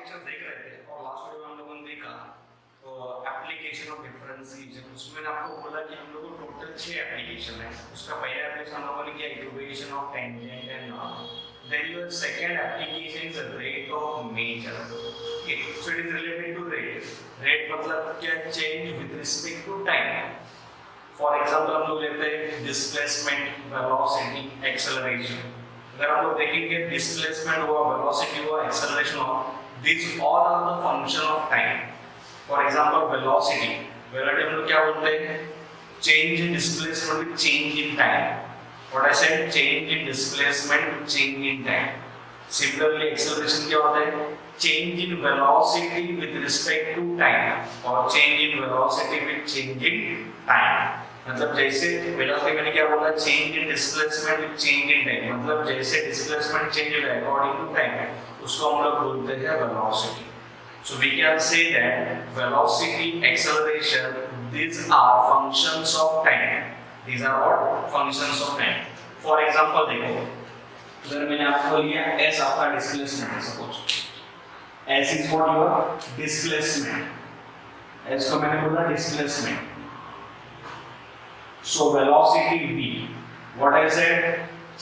Lecture देख रहे थे और लास्ट वीडियो में हम लोगों ने देखा एप्लीकेशन ऑफ डिफरेंशिएशन। उसमें मैंने आपको बोला कि हम लोगों को टोटल 6 एप्लीकेशन है। उसका पहला एप्लीकेशन हम लोगों ने किया equation of tangent and then your second application is rate of measure. Okay, so it is related to rate. Rate मतलब क्या, change with respect to time. For example हम लोग लेते हैं डिस्प्लेसमेंट, वेलोसिटी, एक्सेलरेशन। अगर हम लोग देखेंगे डिस्प्लेसमेंट हुआ, वेलोसिटी हुआ, एक्सेलरेशन हुआ, these all are the function of time. For example, velocity हम लोग क्या बोलते हैं, change in displacement with change in time. What I said, change in displacement with change in time. Similarly, acceleration क्या होता है, change in velocity with respect to time और change in velocity with change in time. मतलब जैसे velocity मैंने क्या बोला, change in displacement with change in time. मतलब जैसे डिस्प्लेसमेंट चेंज हो जाए अकॉर्डिंग टू टाइम, उसको हम लोग बोलते हैं velocity. So we can say that velocity, acceleration, these are functions of time. These are what? Functions of time. For example देखो, अगर मैंने आपको लिया s आपका डिस्प्लेसमेंट है, suppose s is what your displacement, s को मैंने बोला displacement. So velocity v, what I said,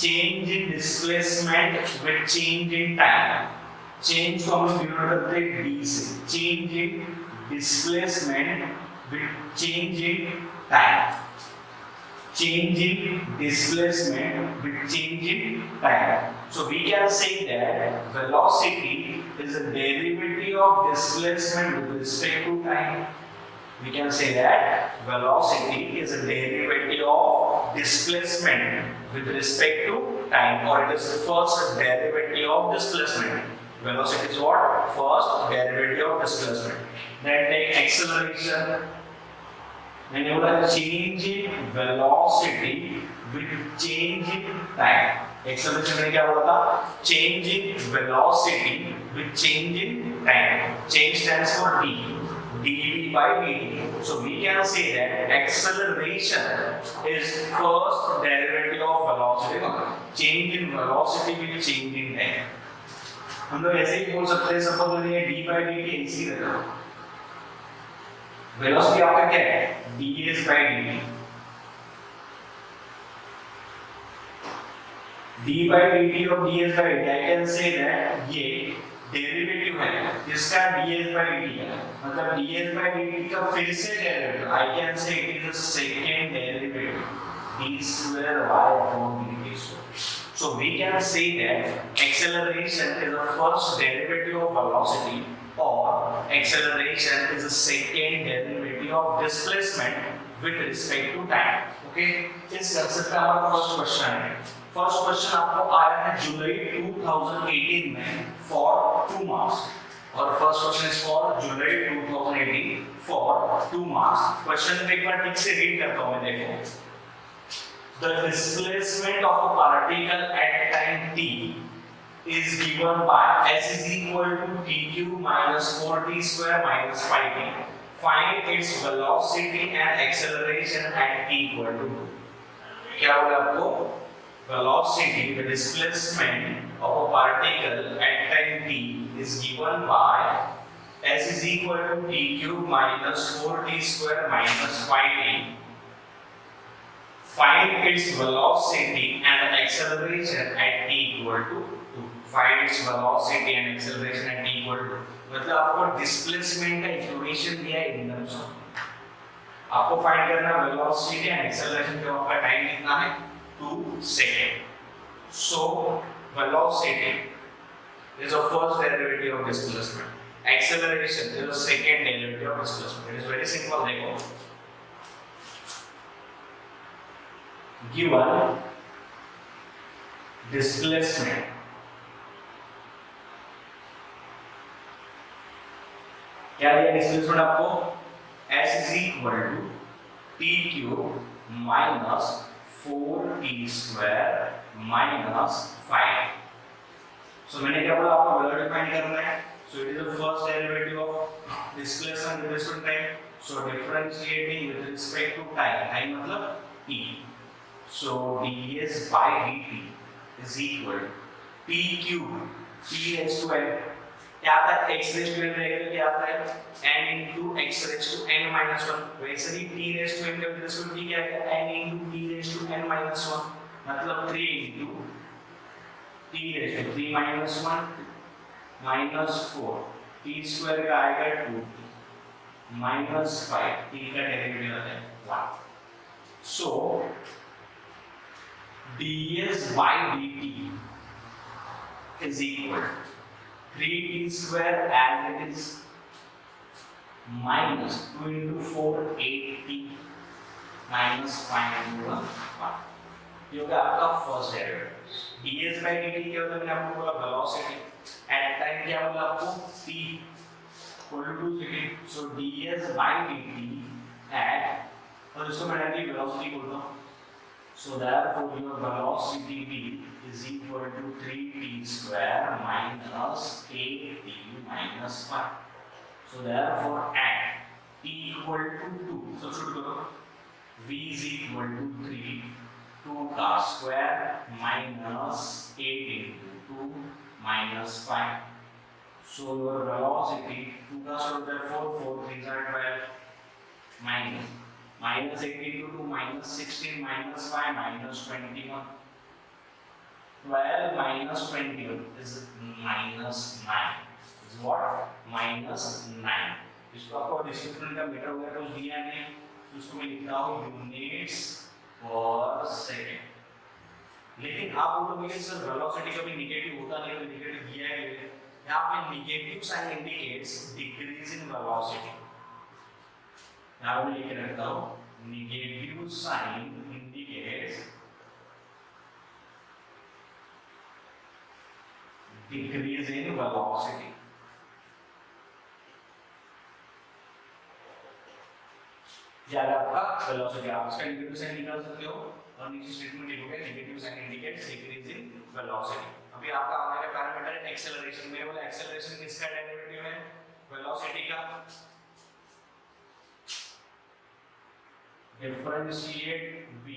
change in displacement with change in time. Change को हम लोग डिनोट करते हैं d से, change in displacement with change in time. Change in displacement with change in time. So we can say that velocity is a derivative of displacement with respect to time. We can say that velocity is a derivative of displacement with respect to time, or it is the first derivative of displacement. Velocity is what? First derivative of displacement. Then take acceleration. Then you will change in velocity with change in time. Acceleration में क्या बोला था? Change in velocity with change in time. Change stands for d. dv by dt. So we can say that acceleration is first derivative of velocity. Change in velocity with change in time. हम लोग ऐसे ही बोल सकते हैं, suppose मैंने ये d by dt ऐसे ही रखा, वेलोसिटी आपका क्या है, ds by dt. d by dt और ds by dt, I can say that ये डेरिवेटिव है, इसका ds by dt है, मतलब ds by dt का फिर से derivative, I can say it is a second derivative, d square y upon dt square. So we can say that acceleration is the first derivative of velocity or acceleration is the second derivative of displacement with respect to time. Okay, इस concept का हमारा first question है। First question आपको आया है जुलाई 2018 में for 2 marks, और first question is for July 2018 for 2 marks. Question को एक बार ठीक से रीड करता हूं मैं, देखो। The displacement of a particle at time t is given by s is equal to tq minus 4t square minus 5t. Find its velocity and acceleration at t equal to 2. क्या होगा आपको? Velocity, the displacement of a particle at time t is given by s is equal to t cube minus 4t square minus 5t. Find its velocity and acceleration at t equal to 2. Find its velocity and acceleration at t equal to 2. मतलब आपको displacement का equation दिया है एकदम से, आपको find करना है वेलोसिटी एंड एक्सेलरेशन का। आपका टाइम कितना है? 2 second. So velocity is the first derivative of displacement, acceleration is the second derivative of displacement. It is very simple. देखो, given displacement क्या दिया डिस्प्लेसमेंट आपको? s is equal to t cube minus 4t square minus 5. So मैंने क्या बोला, आपको velocity find करना है। So it is the first derivative of displacement with respect to time. So differentiating with respect to time, time मतलब t. So ds by dt is equal to t cube, t raised to n क्या आता है x raise to n रहेगा, क्या आता है n into x raise to n minus 1, वैसे ही t रेज़ टू n का रिस्पेक्ट क्या है n into t raise to n minus 1, मतलब 3 into t raise to 3 minus 1 minus 4, t square का आएगा 2 minus 5, t का डेरिवेटिव आता है 1. So ds by dt is equal to 3t square as it is minus 2 into 4 8t minus 5 into 1. ये होगा आपका first derivative. ds by dt क्या होता है, मैंने आपको बोला वेलोसिटी एट टाइम क्या बोला आपको t equal to 2 so ds by dt at और इसको मैं डायरेक्टली वेलोसिटी बोलता हूँ. So therefore your velocity v is equal to 3t square minus 8t minus 5. So therefore at t equal to 2, substitute करो, v is equal to 3 2 का square minus 8 into 2 minus 5. So your velocity 2 का square 4 4 3 are 12 minus 8 into 2 minus 16 minus 5 minus 21. 12 minus 21 is minus 9. Is what? Minus 9. इसको आपको description का metre वगैरह कुछ दिया नहीं, तो इसको मैं लिखता हूँ यूनिट्स पर सेकेंड. लेकिन आप बोलोगे सर वेलोसिटी कभी नेगेटिव होता नहीं, तो नेगेटिव दिया है यहाँ पे negative sign indicates decrease in velocity. यहाँ मैं लिख रखता हूँ negative sign indicates decrease in velocity. ज्यादा आपका वेलोसिटी आप इसका नेगेटिव साइन निकाल सकते हो और नीचे स्टेटमेंट लिखोगे negative sign indicates decrease in velocity. अभी आपका आगे का पैरामीटर है एक्सेलरेशन. में बोला एक्सेलरेशन किसका डेरिवेटिव है, वेलोसिटी का. Differentiate v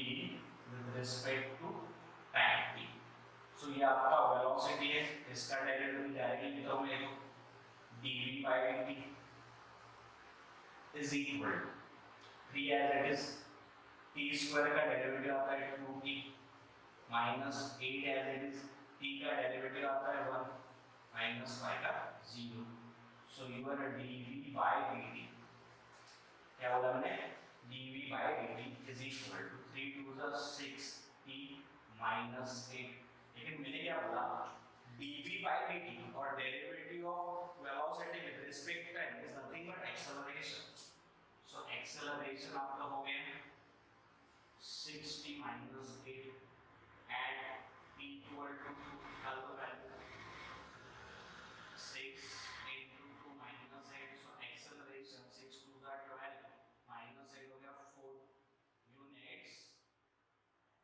with respect to time t. So ये आपका velocity है, इसका डेरिवेटिव डायरेक्टली लिखता हूँ मैं, dv by dt is equal to 3 as it is t square का डेरिवेटिव आता है 2t minus 8 as it is t का डेरिवेटिव आता है 1 minus 5 का 0. So your dv by dt क्या बोला मैंने, dv by dt is equal to 3 2 is 6t minus 8. लेकिन मैंने क्या बोला, dv by dt और derivative of velocity with respect to time is nothing but acceleration. So acceleration आपका हो गया 6t minus 8 at t equal to 2 निकाल दो value 6 into 2 minus 8. So acceleration 6 2 are 12 minus 8 हो गया 4 units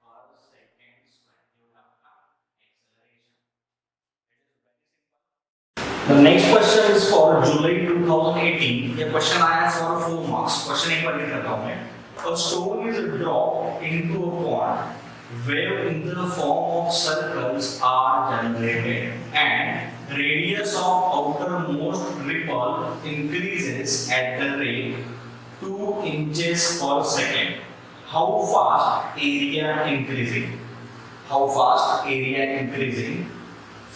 per second square. ये होगा आपका acceleration. It is very simple. The next question is for July 2018. ये question आया for 4 marks. Question एक बार लिख लेता हूँ मैं. A stone is dropped into a pond. Wave in the form of circles are generated and radius of outermost ripple increases at the rate 2 inches per second. How fast area increasing? How fast area increasing?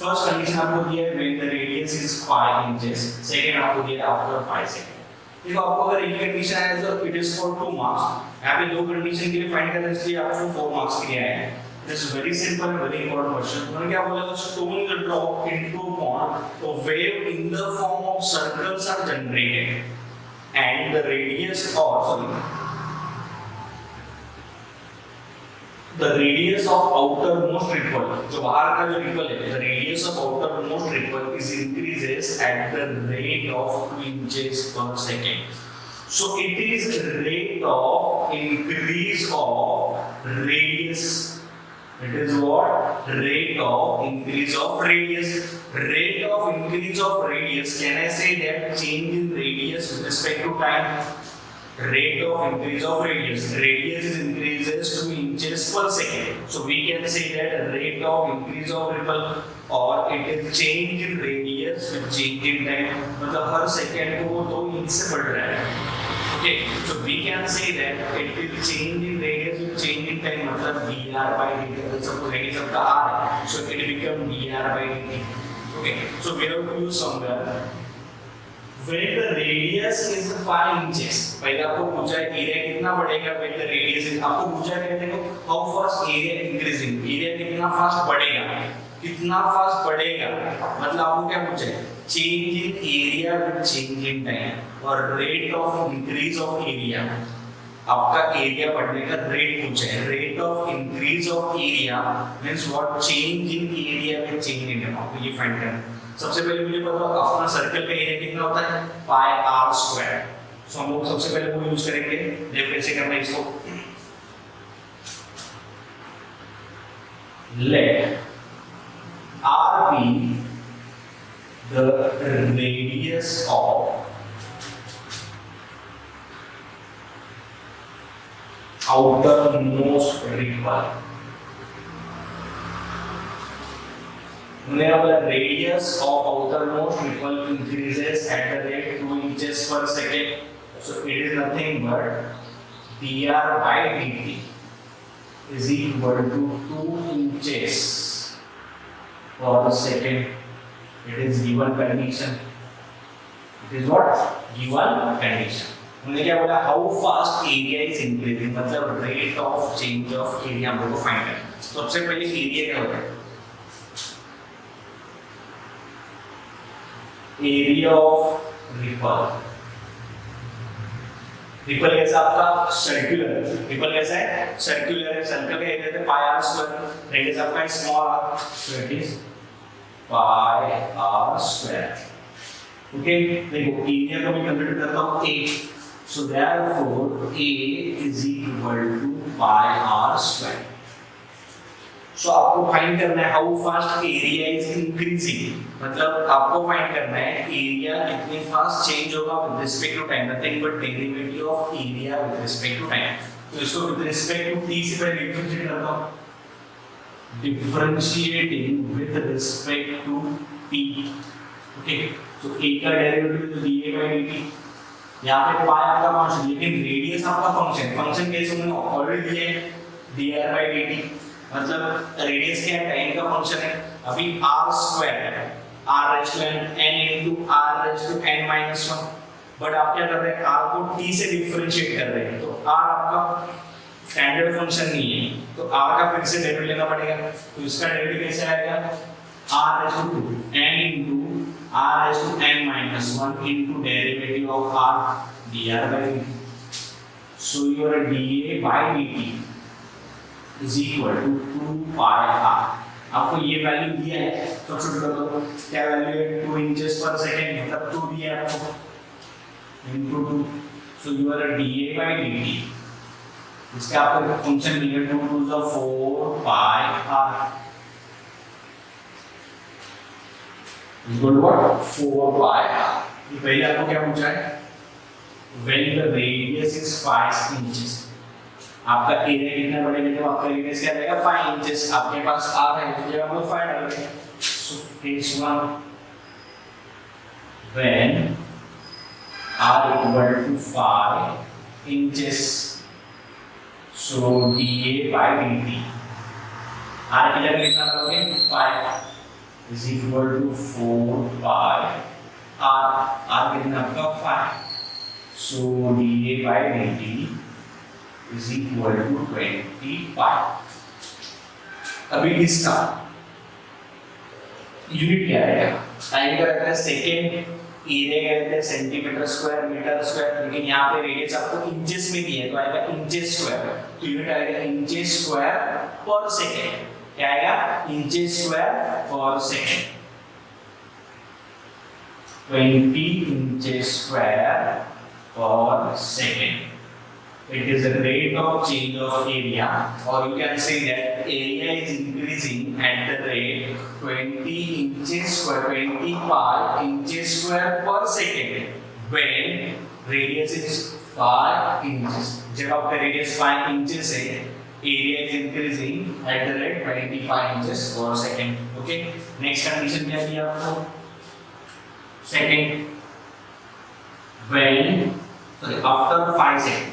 First condition आपको दिया है when the radius is 5 inches. Second आपको दिया है after 5 seconds. देखो आपको अगर एक कंडीशन है तो इट इज फॉर 2 मार्क्स. यहाँ पे दो कंडीशन के लिए फाइंड करना है, इसलिए आपको 4 मार्क्स के लिए आया है. It is very simple and very important question. उन्होंने क्या बोला, stone is drop into a pond, तो wave in the form of circles are generated and the radius the radius of outermost ripple, जो बाहर का जो ripple है, the radius of outermost ripple is increases at the rate of 2 inches per second. So it is rate of increase of radius. It is what? Rate of increase of radius. Rate of increase of radius. Can I say that change in radius with respect to time? rate of increase of radius. Radius is increases 2 inches per second. So we can say that rate of increase of ripple or it is change in radius with change in time. मतलब हर second को वो 2 inch से बढ़ रहा है. Okay, so we can say that it will change in radius with change in time. मतलब dr by dt. Suppose radius of the r है, so it become dr by dt. Okay, so we have to use somewhere. When the radius is 5 inches, पहले आपको पूछा है area कितना बढ़ेगा when the radius is, आपको पूछा है देखो how fast area increasing, area कितना फास्ट बढ़ेगा, कितना फास्ट बढ़ेगा, मतलब आपको क्या पूछा है change in area with change in time और rate of increase of area. आपका एरिया बढ़ने का रेट पूछा है. Rate of increase of area means what change in area with change in time. आपको ये फाइंड करना है. सबसे पहले मुझे बताओ अपना सर्कल का एरिया कितना होता है पाई आर स्क्वायर. सो हम लोग सबसे पहले वो यूज करेंगे. देखो कैसे करना है इसको. Let r be the radius of outermost ripple. The radius of outermost ripple increases at the rate 2 inches per second. So it is nothing but dr by dt is equal to 2 inches per second. It is given condition. It is what? Given condition. हमने क्या बोला how fast area is increasing मतलब rate of change of area हम लोग को find करना है. सबसे पहले एरिया क्या होता है एरिया ऑफ रिपल. रिपल कैसा आपका सर्कुलर. रिपल कैसा है सर्कुलर है. सर्कल का एरिया है पाई आर स्क्वायर. रेडियस आपका small r so it is pi r square. Okay देखो एरिया को मैं कंप्यूट करता हूं a. So therefore A is equal to pi r square. So आपको फाइंड करना है how fast area is increasing. मतलब आपको फाइंड करना है एरिया कितनी फास्ट चेंज होगा with respect to time. Nothing but derivative of area with respect to time. तो इसको विद रिस्पेक्ट टू t से पहले डिफरेंशिएट करता हूं. Differentiating with respect to t. Okay so a का डेरिवेटिव तो dA by dt. यहाँ पे पाई आपका फंक्शन लेकिन रेडियस आपका फंक्शन. फंक्शन कैसे हमने ऑलरेडी दिया है dr by dt. मतलब रेडियस क्या है टाइम का फंक्शन है. अभी r स्क्वायर है r raise to n into r raise to n minus 1. But आप क्या कर रहे हैं r को t से डिफरेंशिएट कर रहे हैं. तो r आपका स्टैंडर्ड फंक्शन नहीं है तो r का फिर से डेरिवेटिव लेना पड़ेगा. तो इसका डेरिवेटिव कैसे आएगा r raise to n into r raised to n minus 1 into derivative of r dr by dt. So your dA by dt is equal to 2 pi r. आपको ये वैल्यू दिया है सब्स्टिट्यूट कर दो. क्या वैल्यू है 2 इंचेस पर second मतलब 2 दिया है आपको into 2. So your dA by dt इसका आपका फंक्शन मिलेगा 2 to the 4 pi r. Equal what 4 pi r. ये पहले आपको क्या पूछा है when the radius is 5 inches. आपका एरिया कितना बढ़ेगा जब आपका रेडियस क्या रहेगा 5 इंचेस. आपके पास r है तो जब हम लोग 5 डालेंगे. So case 1 when r equal to 5 inches so dA by dt r की जगह कितना डालोगे 5 is equal to 4 pi r कितना आपका 5. So dA by dt is equal to 20 pi. अभी इसका यूनिट क्या है टाइम का रहता है सेकेंड. एरिया क्या रहता है सेंटीमीटर स्क्वायर मीटर स्क्वायर. लेकिन यहाँ पे रेडियस आपको इंचेस में दिया है तो आएगा इंचेस स्क्वायर. तो यूनिट आएगा इंचेस स्क्वायर पर सेकेंड. क्या आएगा इंचेस स्क्वायर पर second. 20 inches square per second. It is the rate of change of area, or you can say that area is increasing at the rate 20 inches square, 20 pi inches square per second when radius is 5 inches. जब आपका radius 5 inches है, area is increasing at the rate 25 inches पर second. Okay, next condition क्या दी आपको? Second, when after 5 second.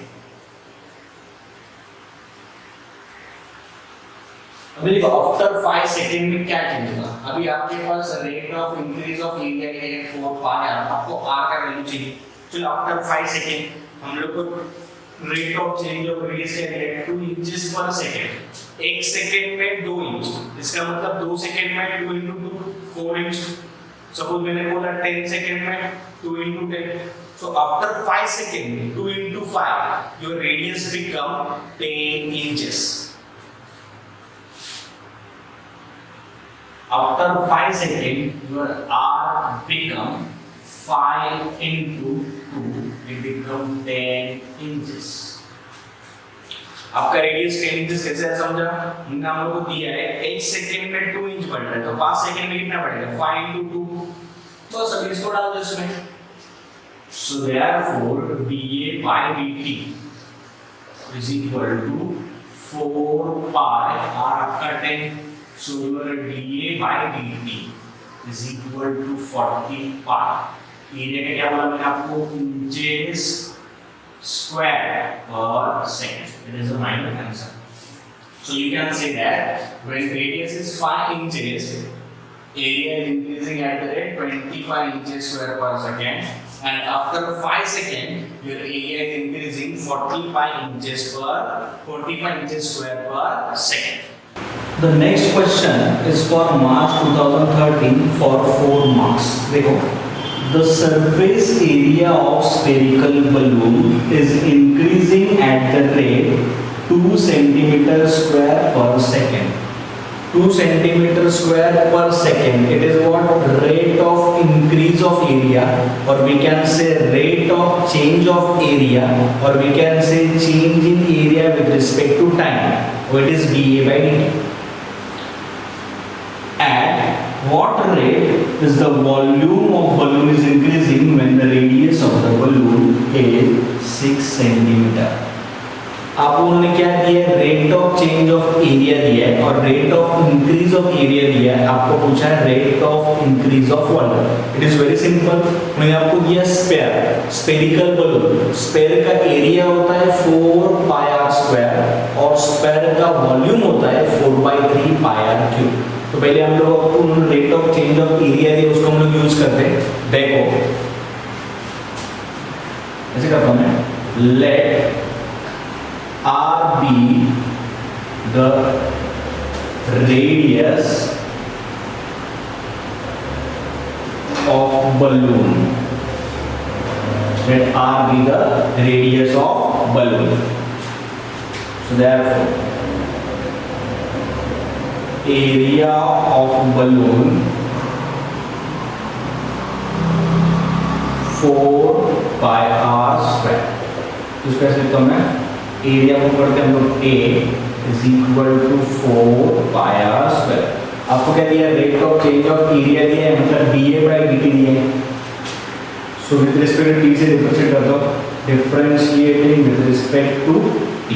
अभी देखो after 5 second में क्या चेंज होगा? अभी आपके पास rate of increase of area है 4 पाई, आपको r का वैल्यू चाहिए। चलो आफ्टर 5 सेकंड हम लोग को rate of change of radius है 2 इंचेस पर सेकंड। 1 सेकंड में 2 इंच, इसका मतलब 2 सेकंड में 2 into 2 4 इंच। सपोज मैंने बोला 10 सेकंड में 2 into 10, so after 5 seconds 2 into 5 your radius become 10 inches. After 5 seconds your r become 5 into 2, it become 10 inches. आपका रेडियस 10 इंचेस कैसे है समझा? हमने हम लोग को दिया है 1 सेकंड में 2 इंच बढ़ रहा है, तो 5 सेकंड में कितना बढ़ेगा? 5 into 2। तो सब इसको डाल दो इसमें। So therefore dA by dt is equal to 4 pi r आपका 10, so your dA by dt is equal to 40 pi। Area का क्या बोला मैंने आपको? इंचेस स्क्वायर पर second. It is a minor answer. So you can say that when radius is 5 inches, area is increasing at the rate 25 inches square per second, and after 5 seconds your area is increasing 45 inches square per second. The next question is for March 2013 for 4 marks. देखो, the surface area of spherical balloon is increasing at the rate 2 centimeter square per second. 2 centimeter square per second. It is what? Rate of increase of area, or we can say rate of change of area, or we can say change in area with respect to time. What is dA by dt? At what rate is the volume of balloon is increasing when the radius of the balloon is 6 centimeter? आप उन्होंने क्या दिया है? Rate of change of area दिया है और rate of increase of area दिया है। आपको पूछा है rate of increase of volume. It is very simple. मैंने आपको दिया स्फीयर, स्फेरिकल बलून। स्फीयर का एरिया होता है 4 पाई आर स्क्वायर और स्फीयर का वॉल्यूम होता है 4/3 पाई आर क्यूब। तो पहले हम लोग उन्होंने rate of change of area दिया, उसको हम लोग यूज करते हैं। देखो ऐसे करता हूं मैं, late R be the radius of balloon. Let R be the radius of balloon. So therefore, area of balloon 4 pi r square. तो इसका लिखता हूं मैं, एरिया को करते हैं हम लोग A is equal to 4 pi r square। आपको क्या दिया? Rate of change of area दिया है, मतलब dA by dt दिया है। So with respect to t से डिफरेंशिएट कर दो, differentiating with respect to t।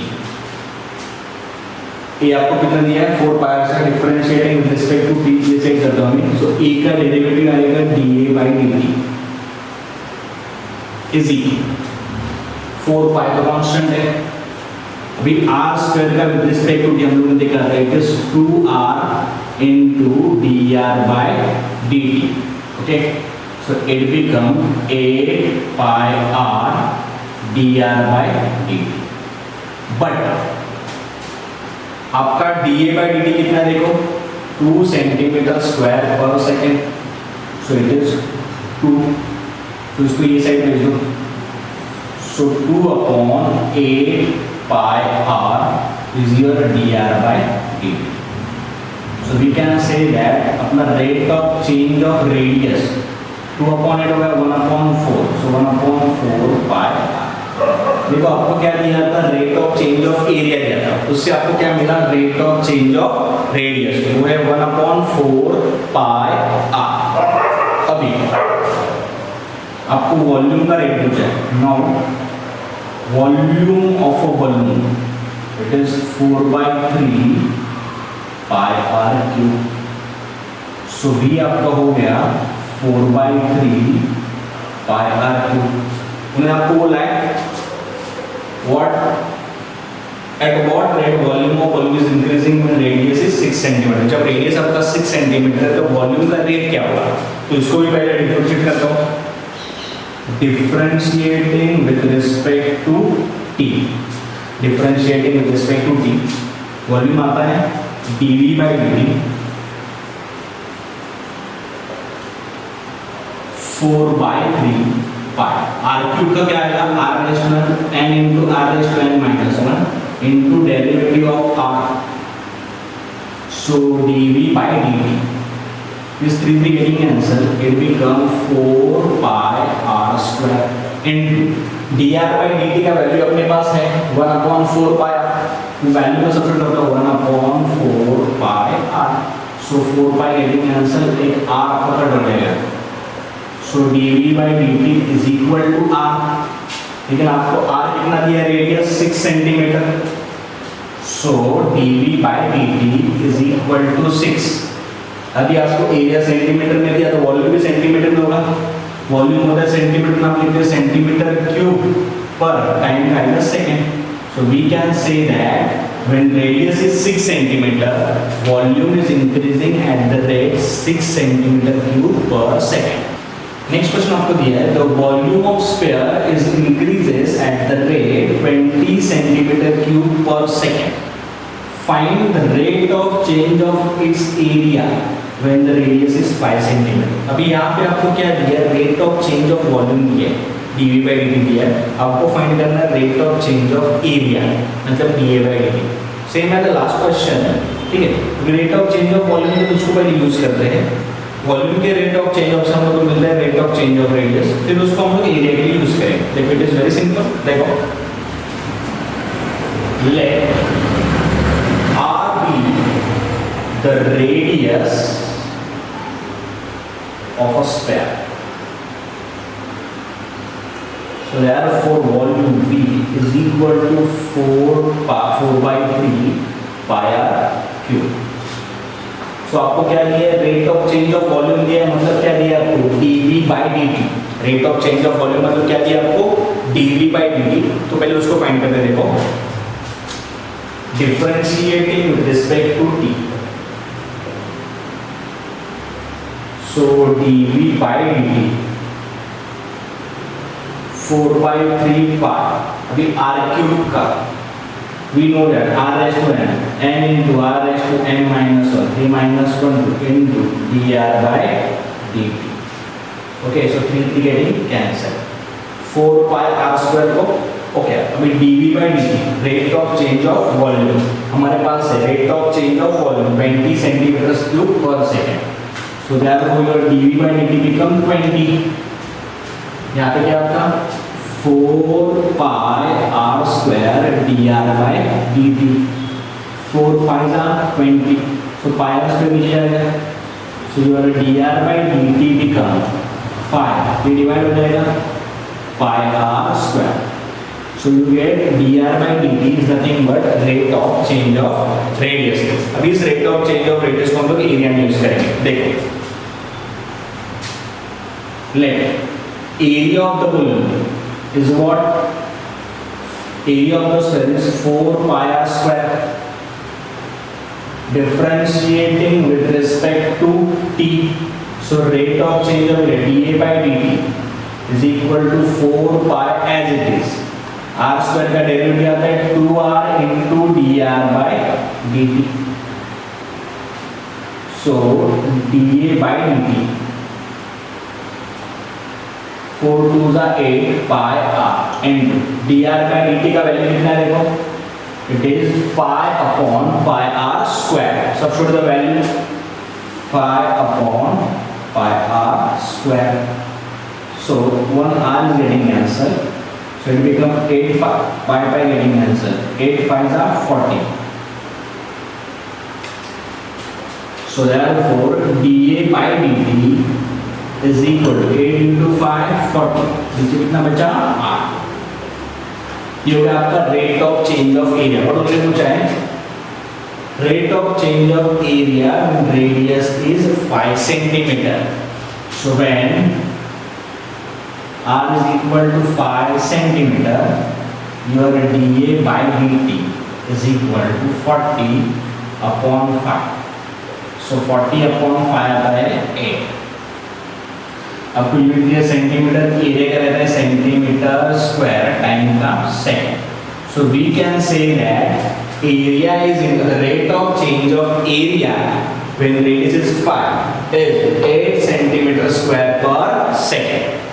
A आपको कितना दिया है? 4 pi r से differentiating with respect to t से चेक करता हूं मैं। सो A का डेरिवेटिव आएगा dA by dt is equal 4 pi तो कांस्टेंट है। अभी r स्क्वायर का विद रिस्पेक्ट टू डी हम लोगों ने देखा था, it is 2r into dr by dt। Okay, so it become 8 pi r dr by dt। But आपका dA by dt कितना देखो? 2 सेंटीमीटर स्क्वायर पर सेकेंड। सो इट इज 2, तो इसको ये साइड भेज दो। सो 2/8 pi r is your dr by dt. So we can say that अपना rate of change of radius 2/8 होगा 1/4, so 1/4 pi r। देखो आपको क्या दिया था? Rate of change of area दिया था, उससे आपको क्या मिला? Rate of change of radius, वो है 1/4 pi r। अभी आपको वॉल्यूम का रेट पूछा है। Now volume of a balloon, it is 4/3 pi r cube. So V आपका हो गया 4/3 pi r cube. उन्हें आपको बोला है what at what rate volume of balloon is increasing when radius is 6 cm. जब रेडियस आपका 6 cm है तो वॉल्यूम का रेट क्या होगा? तो इसको भी पहले डिफरेंशिएट करता हूँ. Differentiating with respect to t. Differentiating with respect to t. Volume आता है dv by dt 4/3 pi. r cube का क्या आएगा? r raised to n into r raised to n minus 1 into derivative of r. So dv by dt. This 3 getting answer. It become 4 pi r square into dr by dt का value अपने पास है 1/4 pi r. Value को substitute करते हो 1/4 pi r. So 4 pi getting answer एक r आपका cut हो जाएगा. So dv by dt is equal to r. लेकिन आपको r कितना दिया? Radius 6 centimetre. So dv by dt is equal to 6. अभी आपको एरिया सेंटीमीटर में दिया तो वॉल्यूम भी सेंटीमीटर में होगा. वॉल्यूम होता है सेंटीमीटर में, आप लिखते हैं सेंटीमीटर क्यूब पर टाइम का आएगा second. So we can say that when radius is 6 centimeter, volume is increasing at the rate 6 centimeter cube per second. Next question आपको दिया है the volume of sphere is increases at the rate 20 centimetre cube per second. Find the rate of change of its area when the radius is 5 centimetre. अभी यहाँ पे आपको क्या दिया? Rate of change of volume दिया है, dv by dt दिया है. आपको फाइंड करना है rate of change of area, मतलब dA by dt. सेम है द लास्ट क्वेश्चन. ठीक है, rate of change of volume तो उसको पहले यूज करते हैं. वॉल्यूम के रेट ऑफ चेंज ऑफ से हम लोग को मिलता है rate of change of radius, फिर उसको हम लोग एरिया के लिए यूज करेंगे. देखो इट इज वेरी सिंपल. देखो late r be the radius of a sphere. So therefore volume V is equal to 4/3 pi r cube. तो आपको क्या दिया है? Rate of change of volume दिया है, मतलब क्या दिया आपको? dv by dt. Rate of change of volume मतलब क्या दिया आपको? dv by dt. तो पहले उसको फाइंड करते हैं. देखो differentiating with respect to t. So dv by dt 4/3 pi. अभी r क्यूब का we know that r raised to n into r raised to n minus 1 3 minus 1 into dr by dt. Okay, so 3 getting cancelled. 4 pi r square को okay. अभी dv by dt rate of change of volume हमारे पास है. Rate of change of volume 20 centimetre cube per second. So therefore your dv by dt become 20. यहाँ पे क्या आपका 4 pi r square dr by dt. 4 5 are 20. So pi r square नीचे जाएगा. So your dr by dt become 5. ये divide हो जाएगा pi r square. So you get dr by dt is nothing but rate of change of radius. अभी इस rate of change of radius को हम लोग एरिया में यूज करेंगे. देखो let area of the balloon is what? Area of the sphere is 4 pi r square. Differentiating with respect to t. So rate of change of dA by dt is equal to 4 pi as it is. r square का derivative आता है 2r into dr by dt. So dA by dt 4 2s are 8 pi r into dr by dt का value कितना है? देखो it is 5 upon pi r square. Substitute the value 5 upon pi r square. So 1 r is getting answer. So it becomes 8 pi getting answer. 8 5s are 40. So therefore dA by dt is equal to 8 into 5 40. नीचे कितना बचा? r. ये हो गया आपका rate of change of area. और उन्होंने पूछा है rate of change of area when radius is 5 centimeter. So when r is equal to 5 centimeter, your dA by dt is equal to 40 upon 5. So 40 upon 5 आता है 8. आपको unit दिया centimetre, area का रहता है सेंटीमीटर स्क्वायर टाइम का second. So we can say that area is in the rate of change of area when radius is 5 is 8 centimeter square per second.